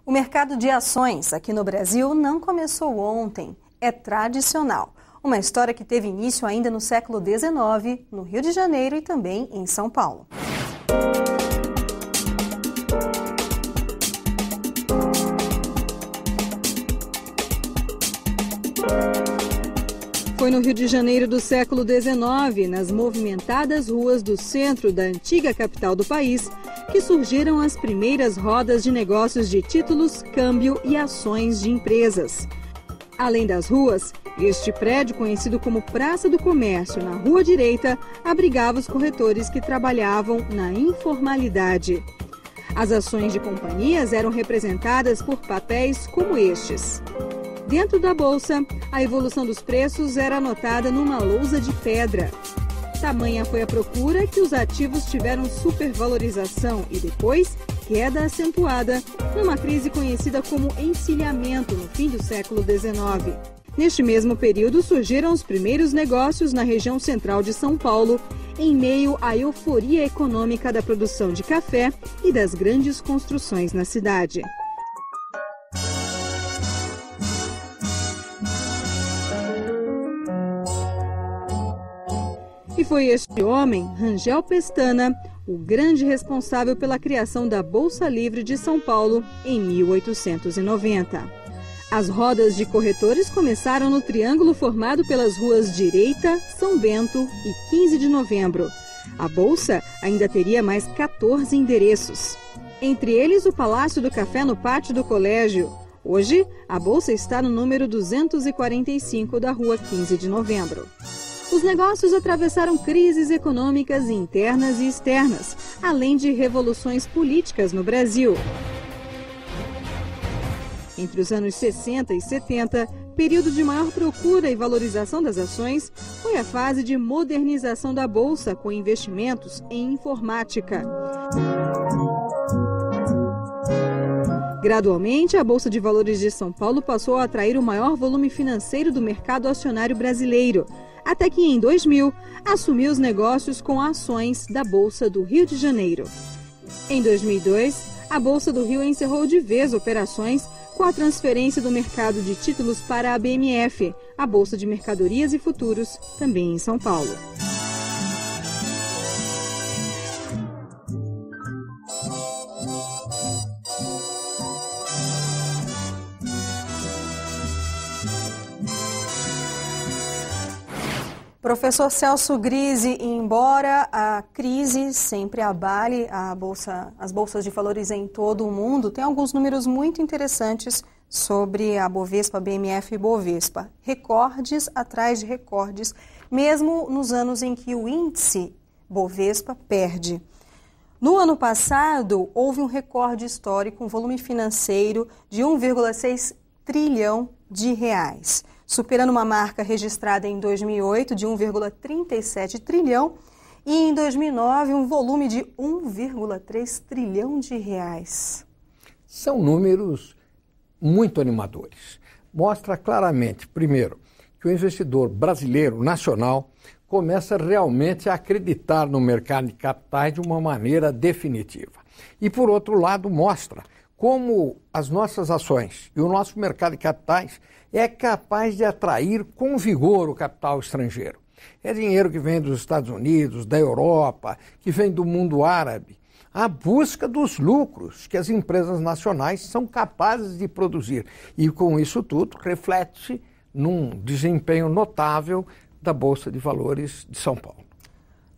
O mercado de ações aqui no Brasil não começou ontem, é tradicional. Uma história que teve início ainda no século XIX, no Rio de Janeiro e também em São Paulo. Foi no Rio de Janeiro do século XIX, nas movimentadas ruas do centro da antiga capital do país, que surgiram as primeiras rodas de negócios de títulos, câmbio e ações de empresas. Além das ruas, este prédio, conhecido como Praça do Comércio, na Rua Direita, abrigava os corretores que trabalhavam na informalidade. As ações de companhias eram representadas por papéis como estes. Dentro da bolsa, a evolução dos preços era anotada numa lousa de pedra. Tamanha foi a procura que os ativos tiveram supervalorização e depois queda acentuada numa crise conhecida como encilhamento no fim do século XIX. Neste mesmo período surgiram os primeiros negócios na região central de São Paulo, em meio à euforia econômica da produção de café e das grandes construções na cidade. E foi este homem, Rangel Pestana, o grande responsável pela criação da Bolsa Livre de São Paulo em 1890. As rodas de corretores começaram no triângulo formado pelas ruas Direita, São Bento e 15 de Novembro. A Bolsa ainda teria mais 14 endereços. Entre eles, o Palácio do Café no pátio do colégio. Hoje, a Bolsa está no número 245 da Rua 15 de Novembro. Os negócios atravessaram crises econômicas internas e externas, além de revoluções políticas no Brasil. Entre os anos 60 e 70, período de maior procura e valorização das ações, foi a fase de modernização da Bolsa, com investimentos em informática. Gradualmente, a Bolsa de Valores de São Paulo passou a atrair o maior volume financeiro do mercado acionário brasileiro, até que em 2000 assumiu os negócios com ações da Bolsa do Rio de Janeiro. Em 2002, a Bolsa do Rio encerrou de vez operações com a transferência do mercado de títulos para a BMF, a Bolsa de Mercadorias e Futuros, também em São Paulo. Professor Celso Grise, embora a crise sempre abale as bolsas de valores em todo o mundo, tem alguns números muito interessantes sobre a Bovespa, BMF e Bovespa. Recordes atrás de recordes, mesmo nos anos em que o índice Bovespa perde. No ano passado, houve um recorde histórico, um volume financeiro de 1,6 trilhão de reais. Superando uma marca registrada em 2008 de 1,37 trilhão e em 2009 um volume de 1,3 trilhão de reais. São números muito animadores. Mostra claramente, primeiro, que o investidor brasileiro, nacional, começa realmente a acreditar no mercado de capitais de uma maneira definitiva. E, por outro lado, mostra como as nossas ações e o nosso mercado de capitais é capaz de atrair com vigor o capital estrangeiro. É dinheiro que vem dos Estados Unidos, da Europa, que vem do mundo árabe, à busca dos lucros que as empresas nacionais são capazes de produzir. E com isso tudo reflete num desempenho notável da Bolsa de Valores de São Paulo.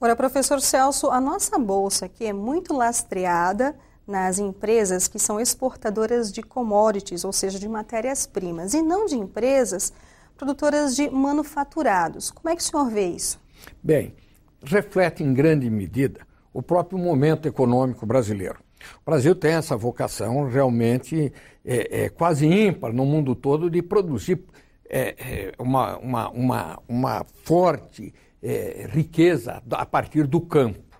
Ora, professor Celso, a nossa Bolsa aqui é muito lastreada nas empresas que são exportadoras de commodities, ou seja, de matérias-primas, e não de empresas produtoras de manufaturados. Como é que o senhor vê isso? Bem, reflete em grande medida o próprio momento econômico brasileiro. O Brasil tem essa vocação realmente quase ímpar no mundo todo de produzir uma forte riqueza a partir do campo.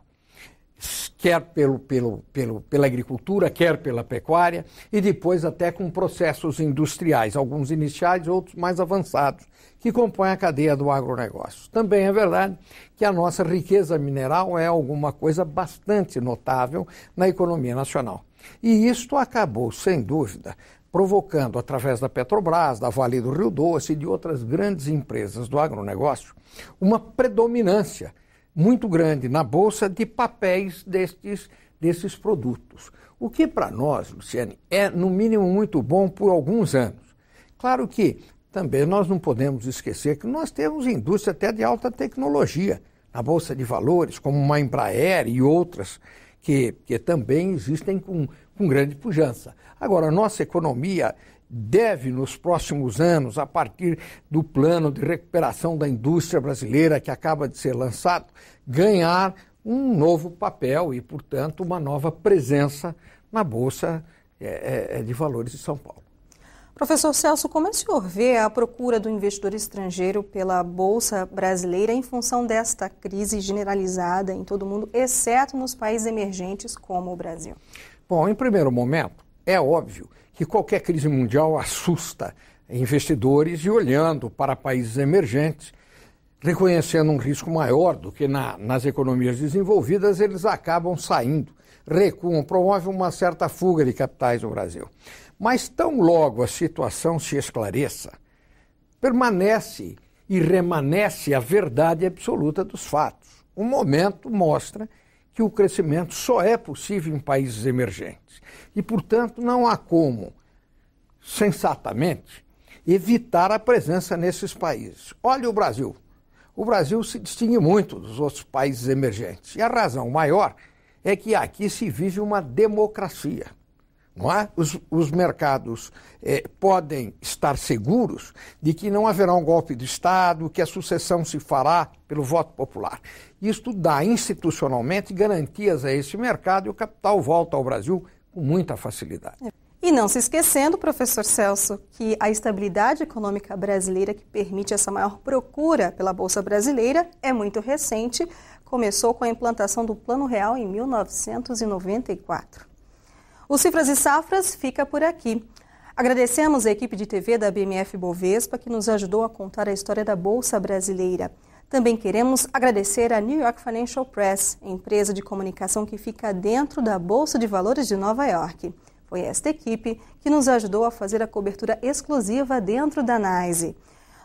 Quer pela agricultura, quer pela pecuária, e depois até com processos industriais, alguns iniciais, outros mais avançados, que compõem a cadeia do agronegócio. Também é verdade que a nossa riqueza mineral é alguma coisa bastante notável na economia nacional. E isto acabou, sem dúvida, provocando, através da Petrobras, da Vale do Rio Doce e de outras grandes empresas do agronegócio, uma predominância muito grande na Bolsa de papéis desses produtos. O que para nós, Luciane, é no mínimo muito bom por alguns anos. Claro que também nós não podemos esquecer que nós temos indústria até de alta tecnologia na Bolsa de Valores, como uma Embraer e outras que também existem com grande pujança. Agora, a nossa economia deve, nos próximos anos, a partir do plano de recuperação da indústria brasileira que acaba de ser lançado, ganhar um novo papel e, portanto, uma nova presença na Bolsa de Valores de São Paulo. Professor Celso, como o senhor vê a procura do investidor estrangeiro pela Bolsa brasileira em função desta crise generalizada em todo o mundo, exceto nos países emergentes como o Brasil? Bom, em primeiro momento, é óbvio que qualquer crise mundial assusta investidores e olhando para países emergentes, reconhecendo um risco maior do que nas economias desenvolvidas, eles acabam saindo, recuam, promovem uma certa fuga de capitais no Brasil. Mas tão logo a situação se esclareça, permanece e remanesce a verdade absoluta dos fatos. O momento mostra que o crescimento só é possível em países emergentes. E, portanto, não há como, sensatamente, evitar a presença nesses países. Olha o Brasil. O Brasil se distingue muito dos outros países emergentes. E a razão maior é que aqui se vive uma democracia. Não é? Os mercados podem estar seguros de que não haverá um golpe de Estado, que a sucessão se fará pelo voto popular. Isto dá institucionalmente garantias a esse mercado e o capital volta ao Brasil com muita facilidade. E não se esquecendo, professor Celso, que a estabilidade econômica brasileira que permite essa maior procura pela Bolsa Brasileira é muito recente, começou com a implantação do Plano Real em 1994. O Cifras e Safras fica por aqui. Agradecemos a equipe de TV da BMF Bovespa que nos ajudou a contar a história da Bolsa Brasileira. Também queremos agradecer a New York Financial Press, empresa de comunicação que fica dentro da Bolsa de Valores de Nova York. Foi esta equipe que nos ajudou a fazer a cobertura exclusiva dentro da NYSE.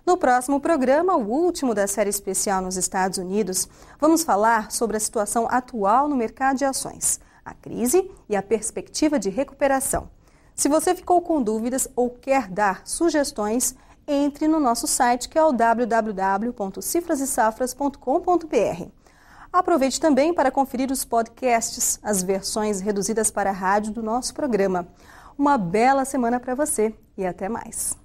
No próximo programa, o último da série especial nos Estados Unidos, vamos falar sobre a situação atual no mercado de ações, a crise e a perspectiva de recuperação. Se você ficou com dúvidas ou quer dar sugestões, entre no nosso site que é o www.cifrasesafras.com.br. Aproveite também para conferir os podcasts, as versões reduzidas para a rádio do nosso programa. Uma bela semana para você e até mais.